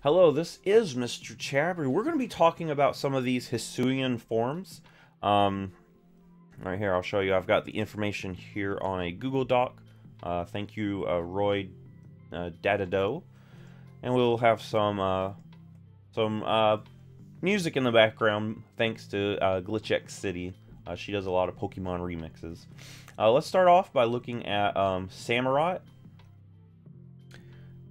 Hello, this is MrChabry. We're going to be talking about some of these Hisuian forms. Right here, I'll show you. I've got the information here on a Google Doc. Thank you, Roy Dadado. And we'll have some music in the background, thanks to GlitchX City. She does a lot of Pokemon remixes. Let's start off by looking at Samurott.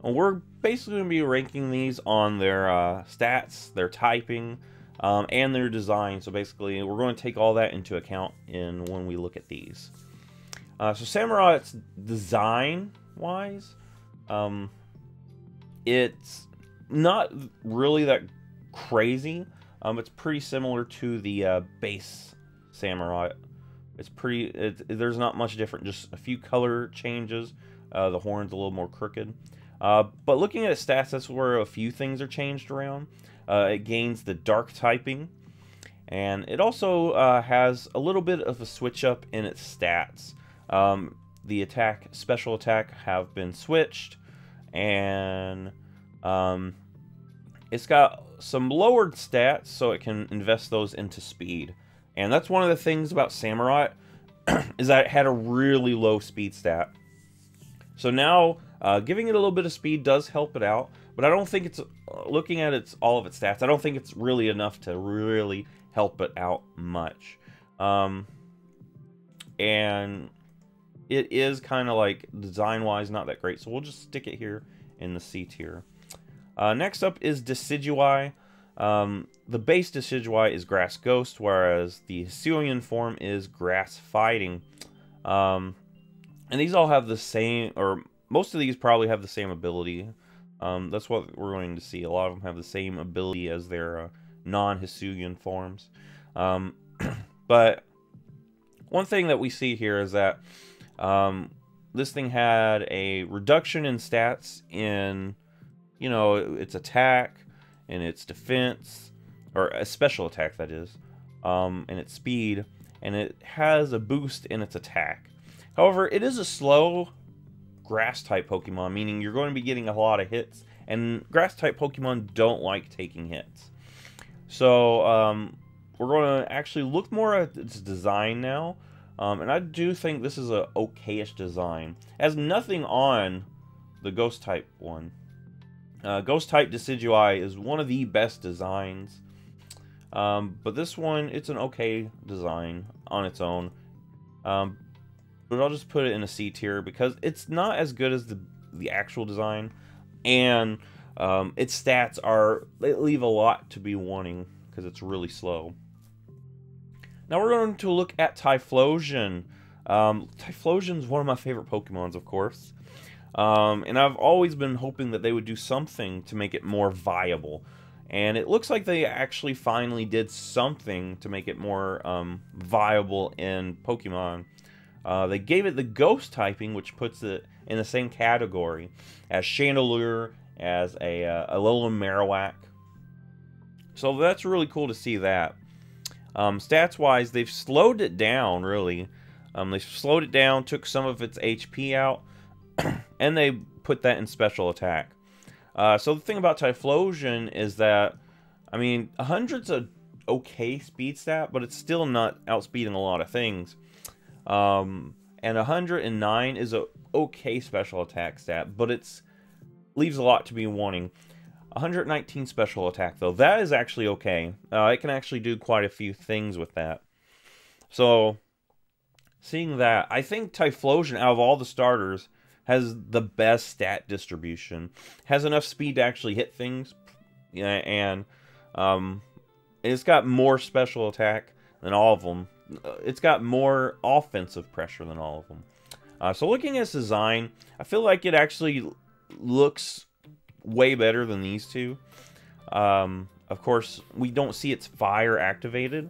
We're basically going to be ranking these on their stats, their typing, and their design. So basically, we're going to take all that into account when we look at these. So Samurott's design-wise, it's not really that crazy. It's pretty similar to the base Samurott. There's not much different, just a few color changes. The horn's a little more crooked. But looking at its stats, that's where a few things are changed around. It gains the dark typing, and it also has a little bit of a switch up in its stats. The special attack have been switched, and it's got some lowered stats, so it can invest those into speed. And that's one of the things about Samurott, is that it had a really low speed stat. So now, giving it a little bit of speed does help it out, but I don't think it's, looking at all of its stats, I don't think it's really enough to really help it out much. And it is kind of like, design-wise, not that great, so we'll just stick it here in the C tier. Next up is Decidueye. The base Decidueye is Grass Ghost, whereas the Hisuian form is Grass Fighting. And these all have the same, or most of these probably have the same ability. That's what we're going to see. A lot of them have the same ability as their non-Hisuian forms. But one thing that we see here is that this thing had a reduction in stats in, its attack and its defense, or a special attack, that is, and its speed, and it has a boost in its attack. However, it is a slow grass-type Pokemon, meaning you're going to be getting a lot of hits, and grass-type Pokemon don't like taking hits. So, we're going to actually look more at its design now, and I do think this is a okay-ish design. It has nothing on the Ghost-type one. Ghost-type Decidueye is one of the best designs, but this one, it's an okay design on its own. But I'll just put it in a C tier because it's not as good as the actual design, and its stats they leave a lot to be wanting because it's really slow. Now we're going to look at Typhlosion. Typhlosion is one of my favorite Pokemons, of course, and I've always been hoping that they would do something to make it more viable, and it looks like they actually finally did something to make it more viable in Pokemon. They gave it the Ghost typing, which puts it in the same category as Chandelure, as a Alolan Marowak. So that's really cool to see that. Stats-wise, they've slowed it down, really. They slowed it down, took some of its HP out, and they put that in special attack. So the thing about Typhlosion is that, 100's a okay speed stat, but it's still not outspeeding a lot of things. And 109 is a okay special attack stat, but it's leaves a lot to be wanting. 119 special attack, though, that is actually okay. It can actually do quite a few things with that. So, seeing that, I think Typhlosion, out of all the starters, has the best stat distribution. Has enough speed to actually hit things, and it's got more special attack than all of them. It's got more offensive pressure than all of them. So looking at its design, I feel like it actually looks way better than these two. Of course, we don't see its fire activated.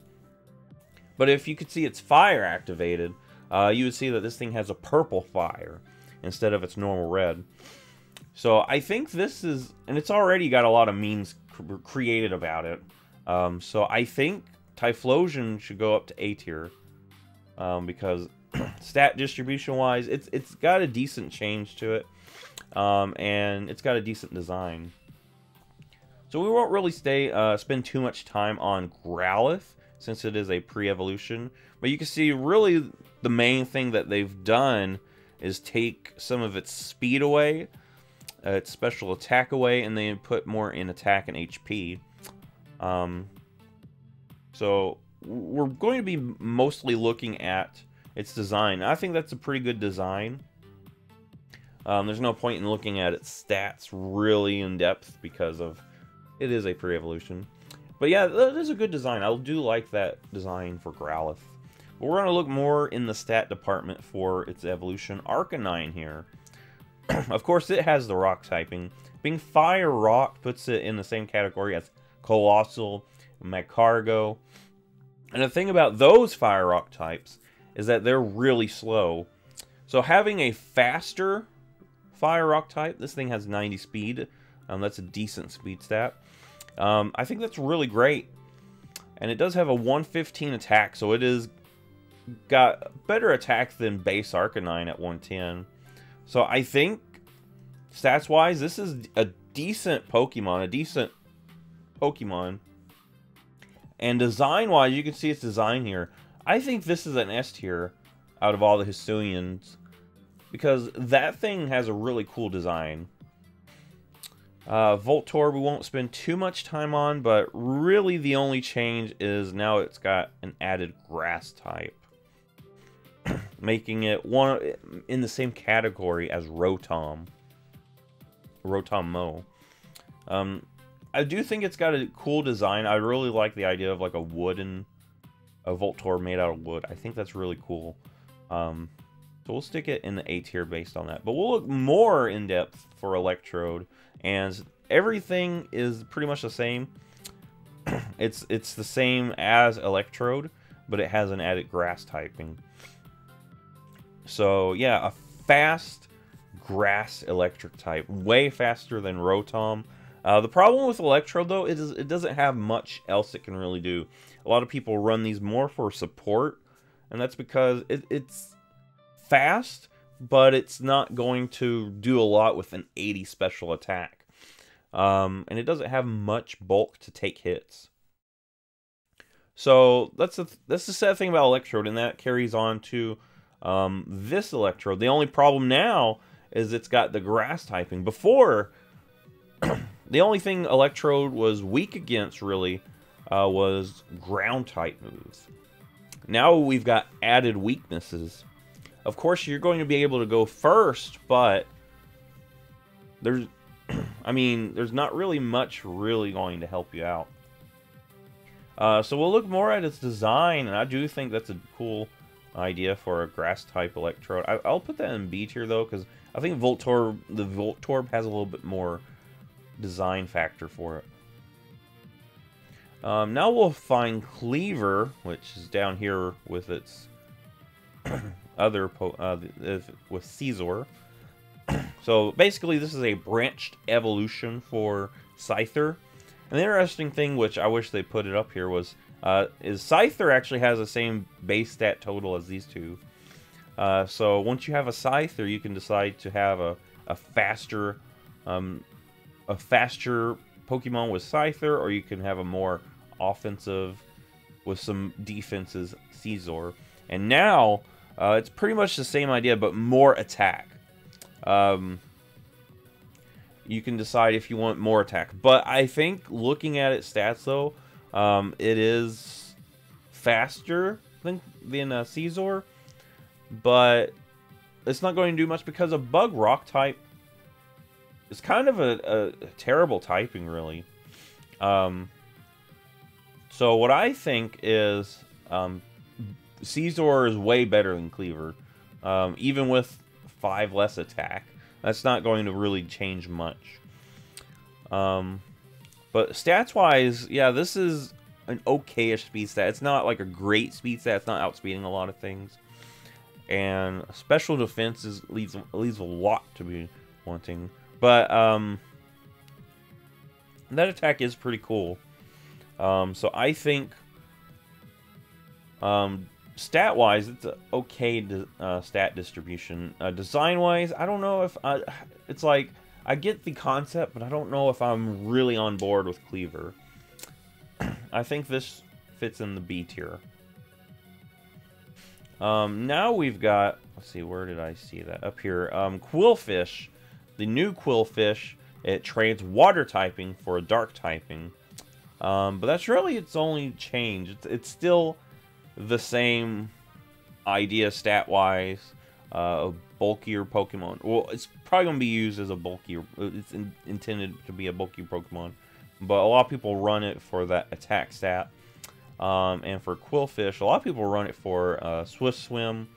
But if you could see its fire activated, you would see that this thing has a purple fire instead of its normal red. So I think this is, and it's already got a lot of memes created about it. So I think Typhlosion should go up to A tier, because stat distribution wise, it's got a decent change to it, and it's got a decent design. So we won't really spend too much time on Growlithe, since it is a pre-evolution. But you can see, really, the main thing that they've done is take some of its speed away, its special attack away, and then put more in attack and HP. So we're going to be mostly looking at its design. I think that's a pretty good design. There's no point in looking at its stats really in depth because of it is a pre-evolution. But yeah, that is a good design. I do like that design for Growlithe. But we're going to look more in the stat department for its evolution. Arcanine here. Of course, it has the rock typing. Being Fire Rock puts it in the same category as Colossal, Magcargo. And the thing about those Fire Rock types is that they're really slow. So having a faster Fire Rock type, this thing has 90 speed. That's a decent speed stat. I think that's really great. And it does have a 115 attack, so it is got better attack than base Arcanine at 110. So I think, stats-wise, this is a decent Pokemon. And design-wise, you can see its design here. I think this is an S tier out of all the Hisuians, because that thing has a really cool design. Voltorb we won't spend too much time on, but really the only change is now it's got an added grass type, making it one in the same category as Rotom Mo. I do think it's got a cool design. I really like the idea of like a Voltorb made out of wood. I think that's really cool. So we'll stick it in the A tier based on that. But we'll look more in depth for Electrode, and everything is pretty much the same. It's the same as Electrode, but it has an added grass typing. So yeah, a fast grass electric type, way faster than Rotom. The problem with Electrode, though, is it doesn't have much else it can really do. A lot of people run these more for support, and that's because it's fast, but it's not going to do a lot with an 80 special attack. And it doesn't have much bulk to take hits. So that's the sad thing about Electrode, and that carries on to this Electrode. The only problem now is it's got the grass typing. Before, the only thing Electrode was weak against, really, was ground-type moves. Now we've got added weaknesses. Of course, you're going to be able to go first, but there's not really much really going to help you out. So we'll look more at its design, and I do think that's a cool idea for a grass-type Electrode. I'll put that in B tier, though, because I think the Voltorb has a little bit more design factor for it. Now we'll find Cleaver, which is down here with its with Scizor. So basically, this is a branched evolution for Scyther. And the interesting thing, which I wish they put it up here, is Scyther actually has the same base stat total as these two. So once you have a Scyther, you can decide to have a faster Pokemon with Scyther, or you can have a more offensive with some defenses Scizor. And now it's pretty much the same idea, but more attack. You can decide if you want more attack. But I think looking at its stats, though, it is faster than Scizor, but it's not going to do much because a Bug Rock type is kind of a terrible typing, really. So what I think is Scizor is way better than Cleaver, even with 5 less attack. That's not going to really change much. But stats-wise, yeah, this is an okay-ish speed stat. It's not like a great speed stat. It's not outspeeding a lot of things. And special defense leaves a lot to be wanting. But that attack is pretty cool. So I think stat-wise, it's an okay stat distribution. Design-wise, I don't know if it's like I get the concept, but I don't know if I'm really on board with Cleaver. I think this fits in the B tier. Now we've got, let's see, where did I see that? Up here. Quillfish. The new Quillfish. It trades water typing for a dark typing. But that's really its only change. It's still the same idea stat-wise. A bulkier Pokemon. Well, it's probably going to be used as a bulkier... It's intended to be a bulkier Pokemon. But a lot of people run it for that attack stat. And for Quillfish, a lot of people run it for Swift Swim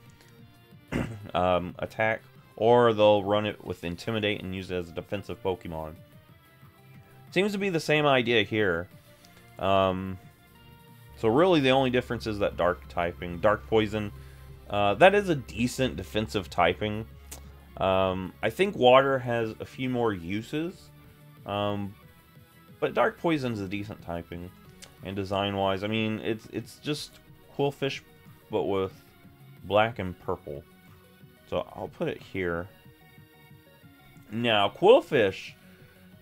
attack. Or they'll run it with Intimidate and use it as a defensive Pokemon. Seems to be the same idea here. So really the only difference is that dark typing. Dark Poison, that is a decent defensive typing. I think Water has a few more uses. But Dark Poison's a decent typing. And design-wise, I mean, it's just Quillfish, but with black and purple. So I'll put it here. Now, Quillfish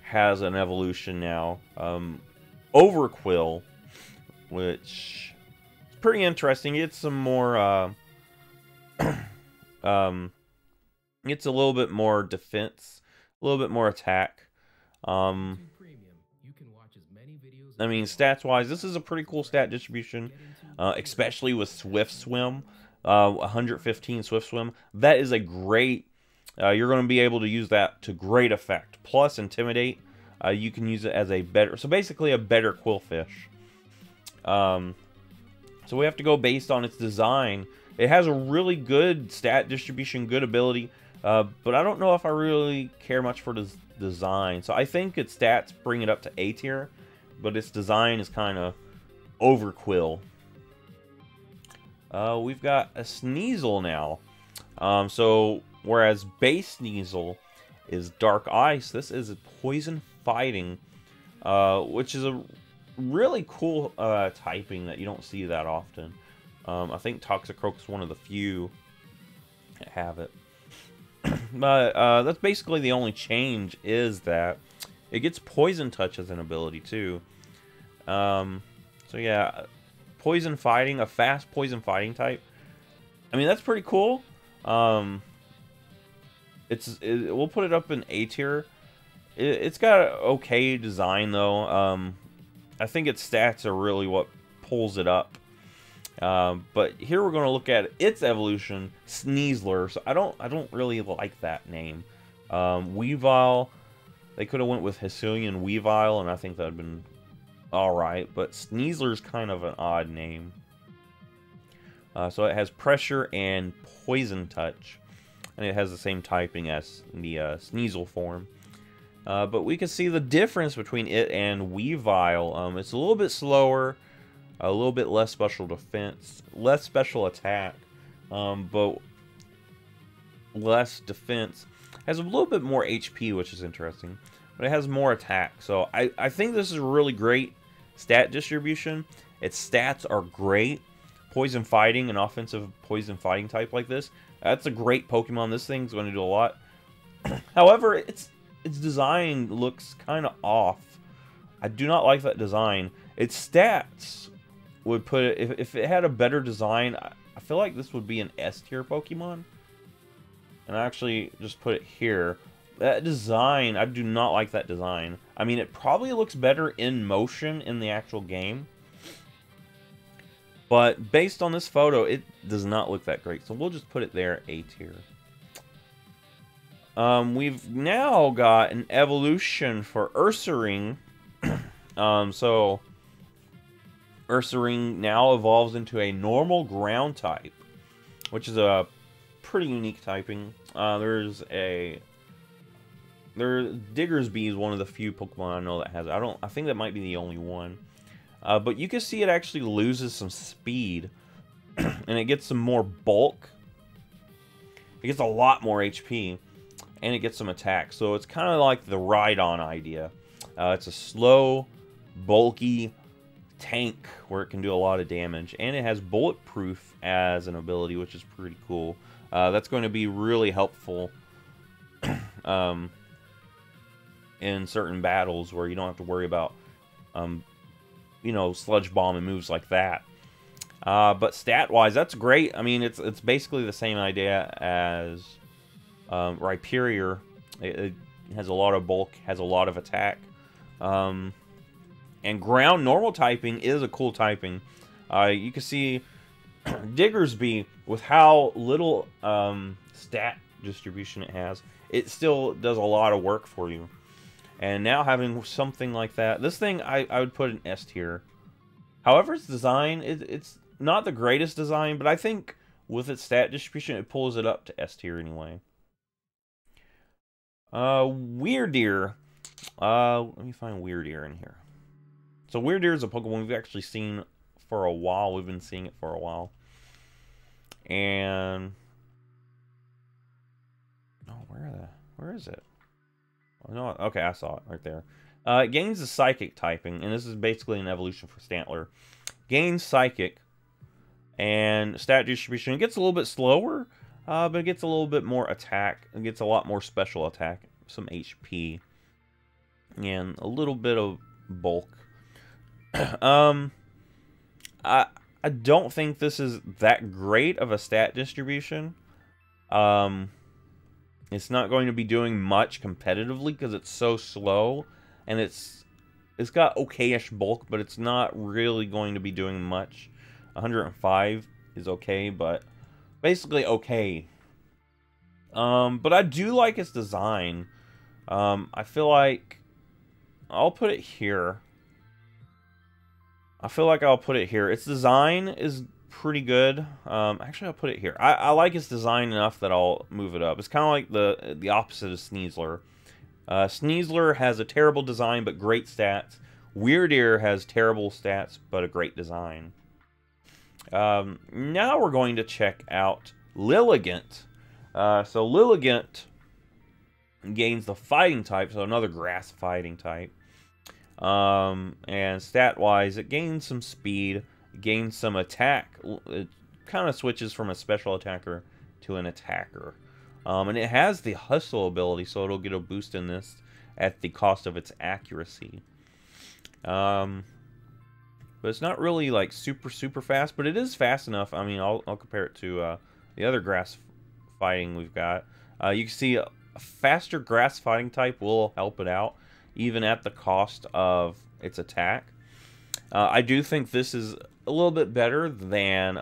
has an evolution now. Overquill, which is pretty interesting. It's some more, it's a little bit more defense, a little bit more attack. I mean, stats-wise, this is a pretty cool stat distribution, especially with Swift Swim. 115 Swift Swim. That is a great... you're going to be able to use that to great effect. Plus, Intimidate. You can use it as a better... So, basically, a better Quillfish. So, we have to go based on its design. It has a really good stat distribution, good ability. But I don't know if I really care much for the design. So, I think its stats bring it up to A tier. But its design is kind of overquill. We've got a Sneasel now. So, whereas base Sneasel is Dark Ice, this is a Poison Fighting, which is a really cool typing that you don't see that often. I think Toxicroak is one of the few that have it. But that's basically the only change, is that it gets Poison Touch as an ability too. So yeah, Poison Fighting, a fast Poison Fighting type. I mean, that's pretty cool. We'll put it up in A tier. It's got an okay design though. I think its stats are really what pulls it up. But here we're going to look at its evolution, Sneasler. So I don't really like that name. Weavile, they could have went with Hisuian Weavile, and I think that would have been alright. But Sneasler's kind of an odd name. So it has Pressure and Poison Touch. And it has the same typing as the Sneasel form. But we can see the difference between it and Weavile. It's a little bit slower. A little bit less special defense. Less special attack. But less defense. Has a little bit more HP, which is interesting. But it has more attack. So I think this is a really great stat distribution. Its stats are great. Poison Fighting, an offensive Poison Fighting type like this. That's a great Pokemon. This thing's going to do a lot. However, its design looks kind of off. I do not like that design. Its stats would put it... If it had a better design, I feel like this would be an S tier Pokemon. And I actually just put it here. That design, I do not like that design. I mean, it probably looks better in motion in the actual game. But based on this photo, it does not look that great. So we'll just put it there, A tier. We've now got an evolution for Ursaring. So Ursaring now evolves into a normal ground type, which is a pretty unique typing. Diggersby is one of the few Pokemon I know that has it. I think that might be the only one. But you can see it actually loses some speed. And it gets some more bulk. It gets a lot more HP. And it gets some attack. So it's kind of like the Rhydon idea. It's a slow, bulky tank where it can do a lot of damage. And it has Bulletproof as an ability, which is pretty cool. That's going to be really helpful in certain battles where you don't have to worry about, you know, Sludge Bomb and moves like that. But stat-wise, that's great. I mean, it's basically the same idea as Rhyperior. It has a lot of bulk, has a lot of attack. And ground normal typing is a cool typing. You can see Diggersby, with how little stat distribution it has, it still does a lot of work for you. And now having something like that, this thing I would put in S tier. However, its design, it's not the greatest design, but I think with its stat distribution, it pulls it up to S tier anyway. Weirdeer. Let me find Weirdeer in here. So Weirdeer is a Pokemon we've actually seen for a while. We've been seeing it for a while. And oh, where is it? Oh, no, okay, I saw it right there. It gains the Psychic typing, and this is basically an evolution for Stantler. Gains Psychic and stat distribution. It gets a little bit slower, but it gets a little bit more attack. It gets a lot more special attack, some HP, and a little bit of bulk. I don't think this is that great of a stat distribution. It's not going to be doing much competitively because it's so slow, and it's got okay-ish bulk, but it's not really going to be doing much. 105 is okay, but basically okay. But I do like its design. I feel like I'll put it here. Its design is pretty good. Actually, I'll put it here. I like its design enough that I'll move it up. It's kind of like the opposite of Sneasler. Sneasler has a terrible design but great stats. Weirdeer has terrible stats but a great design. Now we're going to check out Liligant. So Liligant gains the Fighting type, so another grass fighting type. And stat-wise, it gains some speed, it gains some attack. It kind of switches from a special attacker to an attacker. And it has the Hustle ability, so it'll get a boost in this at the cost of its accuracy. But it's not really like super fast, but it is fast enough. I mean, I'll compare it to the other grass fighting we've got. You can see a faster grass fighting type will help it out, even at the cost of its attack. I do think this is a little bit better than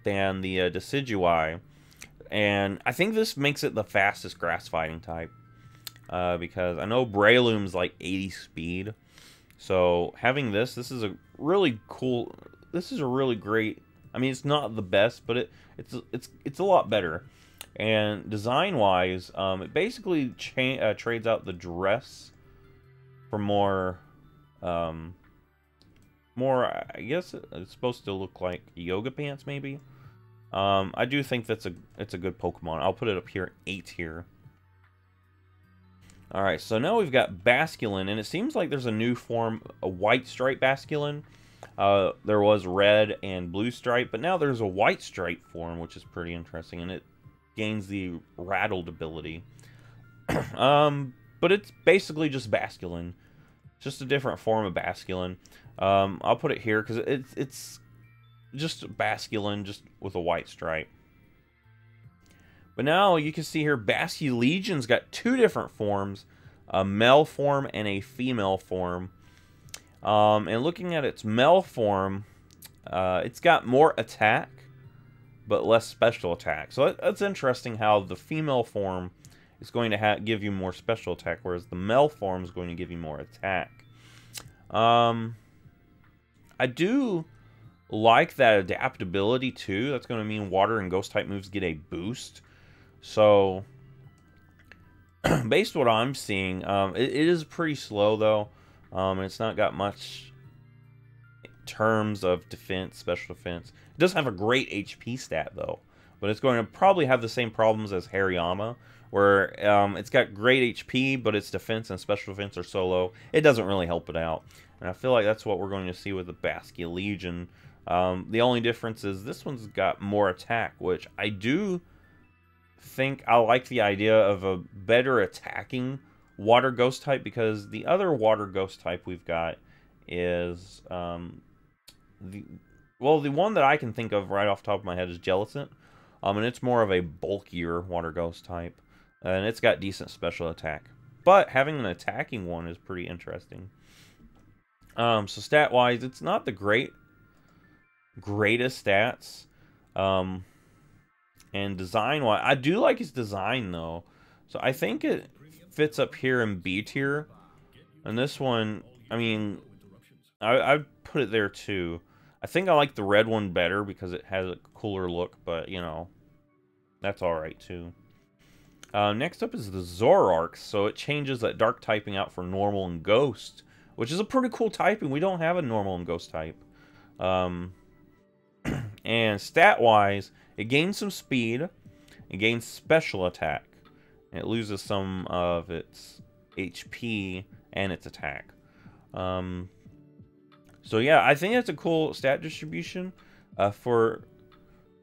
the Decidueye, and I think this makes it the fastest grass fighting type, because I know Breloom's like 80 speed, so having this is a really cool. This is a really great. I mean, it's not the best, but it's a lot better. And design-wise, it basically trades out the dress for more, I guess it's supposed to look like yoga pants, maybe. I do think it's a good Pokemon. I'll put it up here, 8 here. Alright, so now we've got Basculin, and it seems like there's a new form, a white stripe Basculin. There was red and blue stripe, but now there's a white stripe form, which is pretty interesting, and it gains the Rattled ability. But it's basically just Basculin. Just a different form of Basculin. I'll put it here because it's just Basculin, just with a white stripe. But now you can see here, Basculegion's got 2 different forms, a male form and a female form. And looking at its male form, it's got more attack, but less special attack. So that's interesting how the female form is going to give you more special attack, whereas the male form is going to give you more attack. I do like that adaptability too. That's going to mean water and ghost type moves get a boost. So, based on what I'm seeing, it is pretty slow though. And it's not got much in terms of defense, special defense. It does have a great HP stat though, but it's going to probably have the same problems as Hariyama, where it's got great HP, but its defense and special defense are so low, it doesn't really help it out. And I feel like that's what we're going to see with the Basculegion. The only difference is this one's got more attack, which I do think I like the idea of a better attacking water ghost type, because the other water ghost type we've got is the one that I can think of right off the top of my head is Jellicent. And it's more of a bulkier water ghost type, and it's got decent special attack. But having an attacking one is pretty interesting. So stat wise, it's not the greatest stats. And design wise, I do like his design though. So I think it fits up here in B tier. And this one, I mean, I put it there too. I think I like the red one better because it has a cooler look, but you know, that's alright too. Next up is the Zoroark. So it changes that dark typing out for normal and ghost, which is a pretty cool typing. We don't have a normal and ghost type. And stat wise, it gains some speed, it gains special attack, and it loses some of its HP and its attack. So yeah, I think that's a cool stat distribution. For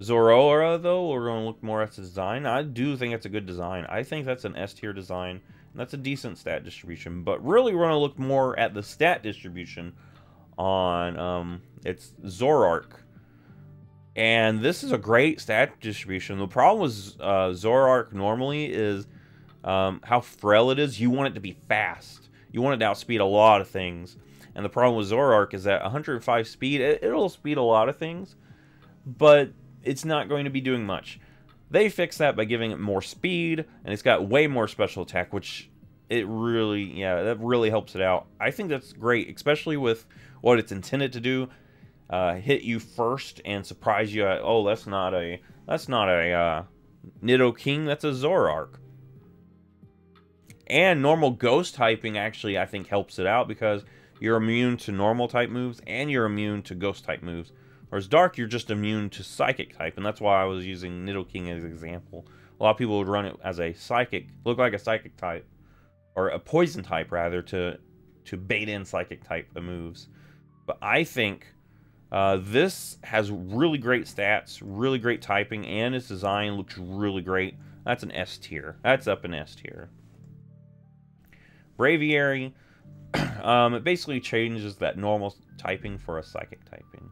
Zoroark, though, we're going to look more at the design. I do think it's a good design. I think that's an S tier design, and that's a decent stat distribution. But really, we're going to look more at the stat distribution on its Zoroark. And this is a great stat distribution. The problem with Zoroark normally is how frail it is. You want it to be fast. You want it to outspeed a lot of things. And the problem with Zoroark is that 105 speed, it'll speed a lot of things, but it's not going to be doing much. They fix that by giving it more speed, and it's got way more special attack, which it really, yeah, that really helps it out. I think that's great, especially with what it's intended to do. Hit you first and surprise you at, oh, that's not a Nidoking, that's a Zoroark. And normal ghost typing actually, I think, helps it out because you're immune to normal type moves and you're immune to ghost type moves. Whereas dark, you're just immune to psychic type, and that's why I was using Nidoking as an example. A lot of people would run it as a psychic, look like a psychic type, or a poison type rather, to bait in psychic type moves. But I think this has really great stats, really great typing, and its design looks really great. That's an S tier. That's up in S tier. Braviary, it basically changes that normal typing for a psychic typing.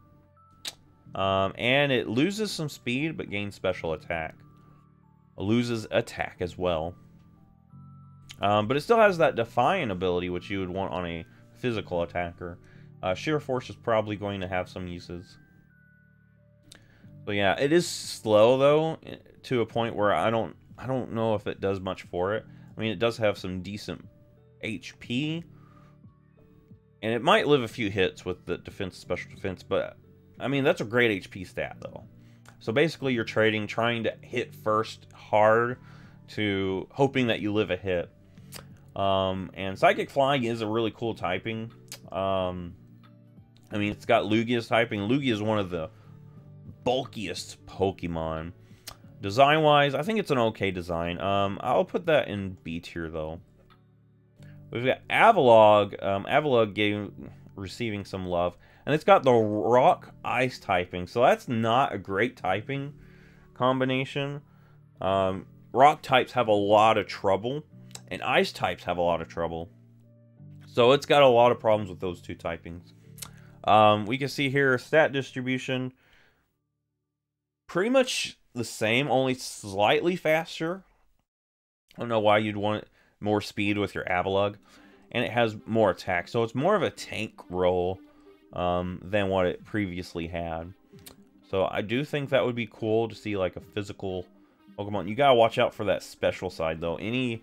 And it loses some speed, but gains special attack. It loses attack as well. But it still has that Defiant ability, which you would want on a physical attacker. Shear Force is probably going to have some uses. But yeah, it is slow though, to a point where I don't know if it does much for it. I mean, it does have some decent HP, and it might live a few hits with the defense, special defense, but I mean, that's a great HP stat though. So basically you're trying to hit first hard to hoping that you live a hit. And Psychic Flying is a really cool typing. I mean, it's got Lugia's typing. Lugia is one of the bulkiest Pokemon. Design-wise, I think it's an okay design. I'll put that in B tier though. We've got Avalog. Avalog receiving some love. And it's got the Rock Ice typing. So that's not a great typing combination. Rock types have a lot of trouble. And Ice types have a lot of trouble. So it's got a lot of problems with those two typings. We can see here stat distribution. Pretty much the same, only slightly faster. I don't know why you'd want more speed with your Avalug. And it has more attack. So it's more of a tank role than what it previously had. So I do think that would be cool to see like a physical Pokemon. You gotta watch out for that special side though. Any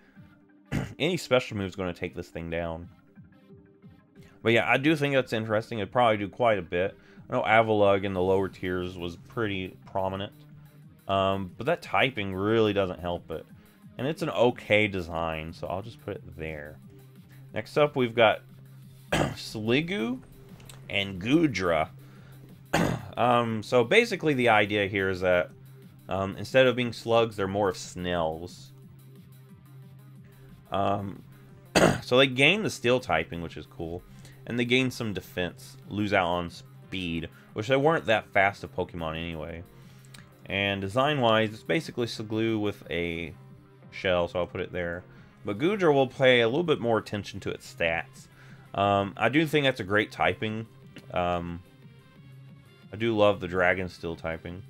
special move is going to take this thing down. But yeah, I do think that's interesting. It'd probably do quite a bit. I know Avalug in the lower tiers was pretty prominent. But that typing really doesn't help it. And it's an okay design, so I'll just put it there. Next up, we've got Sliggoo and Goodra. So basically the idea here is that instead of being slugs, they're more of snails. So they gain the steel typing, which is cool. And they gain some defense, lose out on speed, which they weren't that fast of Pokemon anyway. And design-wise, it's basically Sliggoo with a shell, so I'll put it there. But Goodra will pay a little bit more attention to its stats. I do think that's a great typing. I do love the Dragon Steel typing.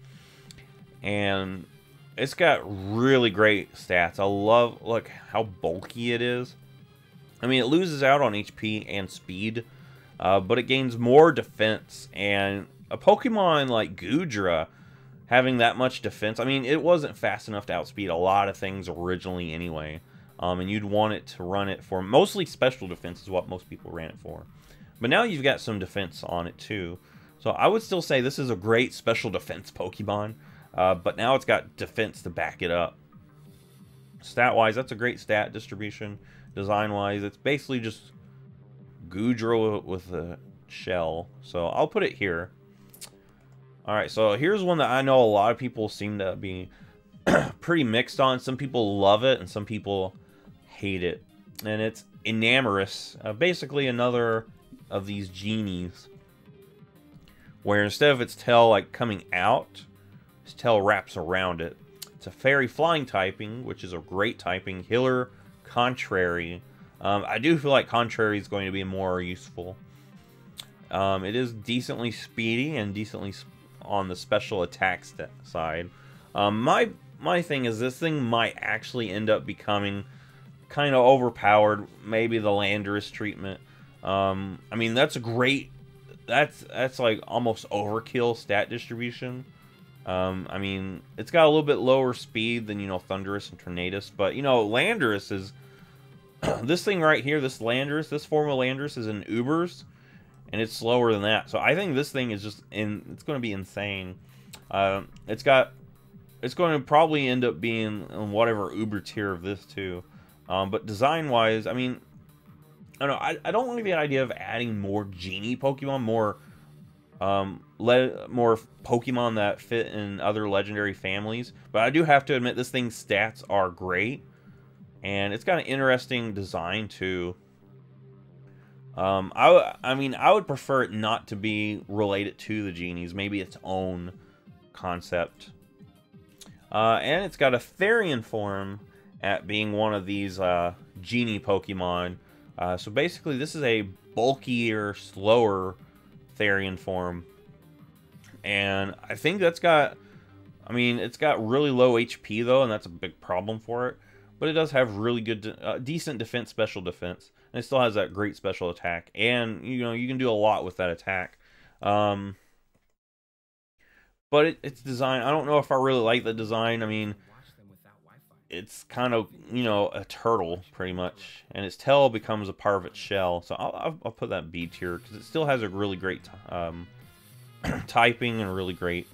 And it's got really great stats. I love, look, how bulky it is. I mean, it loses out on HP and speed, but it gains more defense. And a Pokemon like Goodra having that much defense, I mean, it wasn't fast enough to outspeed a lot of things originally anyway. And you'd want it to run it for mostly special defense is what most people ran it for. But now you've got some defense on it too. So I would still say this is a great special defense Pokemon. But now it's got defense to back it up. Stat-wise, that's a great stat distribution. Design-wise, it's basically just Goodra with a shell. So I'll put it here. Alright, so here's one that I know a lot of people seem to be pretty mixed on. Some people love it and some people hate it. And it's Enamorous. Basically another of these genies. Where instead of its tail like coming out, its tail wraps around it. It's a fairy flying typing, which is a great typing. Healer, Contrary. I do feel like Contrary is going to be more useful. It is decently speedy and decently on the special attack side. My thing is this thing might actually end up becoming kind of overpowered. Maybe the Landorus treatment. I mean, that's a great... That's like almost overkill stat distribution. I mean, it's got a little bit lower speed than, you know, Thundurus and Tornadus. But, you know, Landorus is... this thing right here, this Landorus, this form of Landorus is in Ubers. And it's slower than that. So I think this thing is just... it's going to be insane. It's going to probably end up being in whatever Uber tier of this, too. But design-wise, I mean... I don't know, I don't like the idea of adding more genie Pokemon, more Pokemon that fit in other legendary families. But I do have to admit, this thing's stats are great. And it's got an interesting design, too. I mean, I would prefer it not to be related to the genies. Maybe its own concept. And it's got a Therian form at being one of these genie Pokemon. So basically, this is a bulkier, slower Therian form. And I think that's got... I mean, it's got really low HP, though, and that's a big problem for it. But it does have really good, decent defense, special defense. And it still has that great special attack. And, you know, you can do a lot with that attack. But it's design... I don't know if I really like the design. I mean... it's kind of, you know, a turtle, pretty much. And its tail becomes a part of its shell. So I'll put that B tier, because it still has a really great typing and really great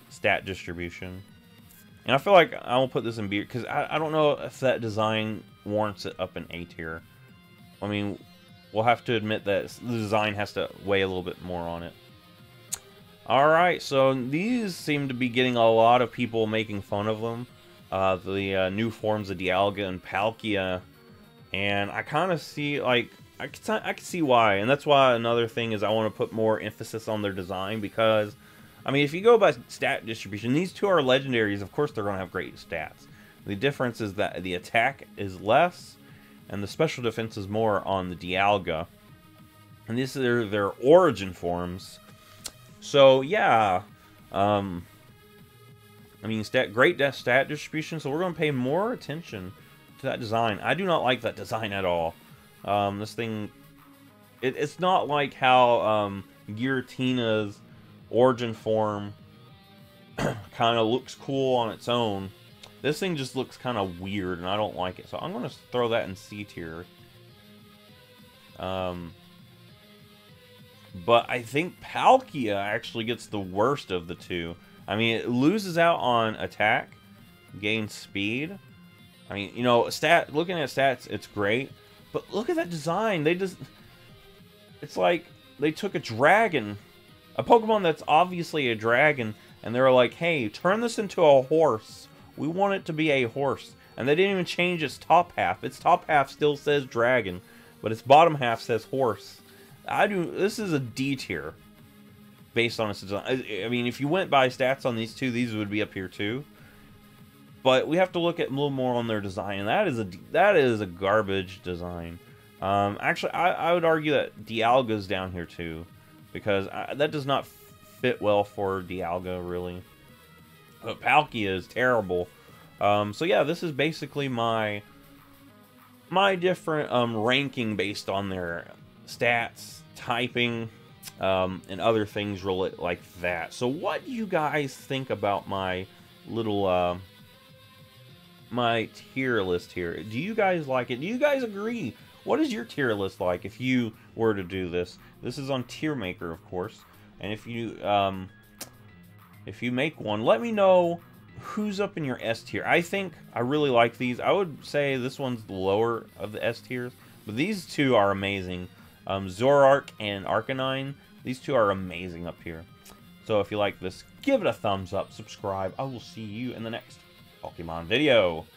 stat distribution. And I feel like I will put this in B, because I don't know if that design warrants it up in A tier. I mean, we'll have to admit that the design has to weigh a little bit more on it. Alright, so these seem to be getting a lot of people making fun of them. The new forms of Dialga and Palkia. And I kind of see, like, I can see why. And that's why another thing is I want to put more emphasis on their design. Because, I mean, if you go by stat distribution, these two are legendaries. Of course, they're going to have great stats. The difference is that the attack is less. And the special defense is more on the Dialga. And these are their origin forms. So, yeah, I mean, great stat distribution, so we're going to pay more attention to that design. I do not like that design at all. This thing, it's not like how Giratina's origin form kind of looks cool on its own. This thing just looks kind of weird, and I don't like it. So I'm going to throw that in C tier. But I think Palkia actually gets the worst of the two. I mean, it loses out on attack, gains speed. I mean, you know, looking at stats, it's great. But look at that design. It's like they took a dragon, a Pokemon that's obviously a dragon, and they were like, hey, turn this into a horse. We want it to be a horse. And they didn't even change its top half. Its top half still says dragon, but its bottom half says horse. This is a D tier based on its design. I mean, if you went by stats on these two, these would be up here too. But we have to look at a little more on their design, and that is a garbage design. Actually, I would argue that Dialga's down here too, because that does not fit well for Dialga, really. But Palkia is terrible. So yeah, this is basically my different ranking based on their stats, typing, and other things like that. So what do you guys think about my little my tier list here? Do you guys like it? Do you guys agree? What is your tier list like if you were to do this? This is on Tier Maker, of course. And if you make one, let me know who's up in your S tier. I think I really like these. I would say this one's the lower of the S tiers, but these two are amazing. Zoroark and Arcanine, these two are amazing up here. So if you like this, give it a thumbs up, subscribe. I will see you in the next Pokemon video.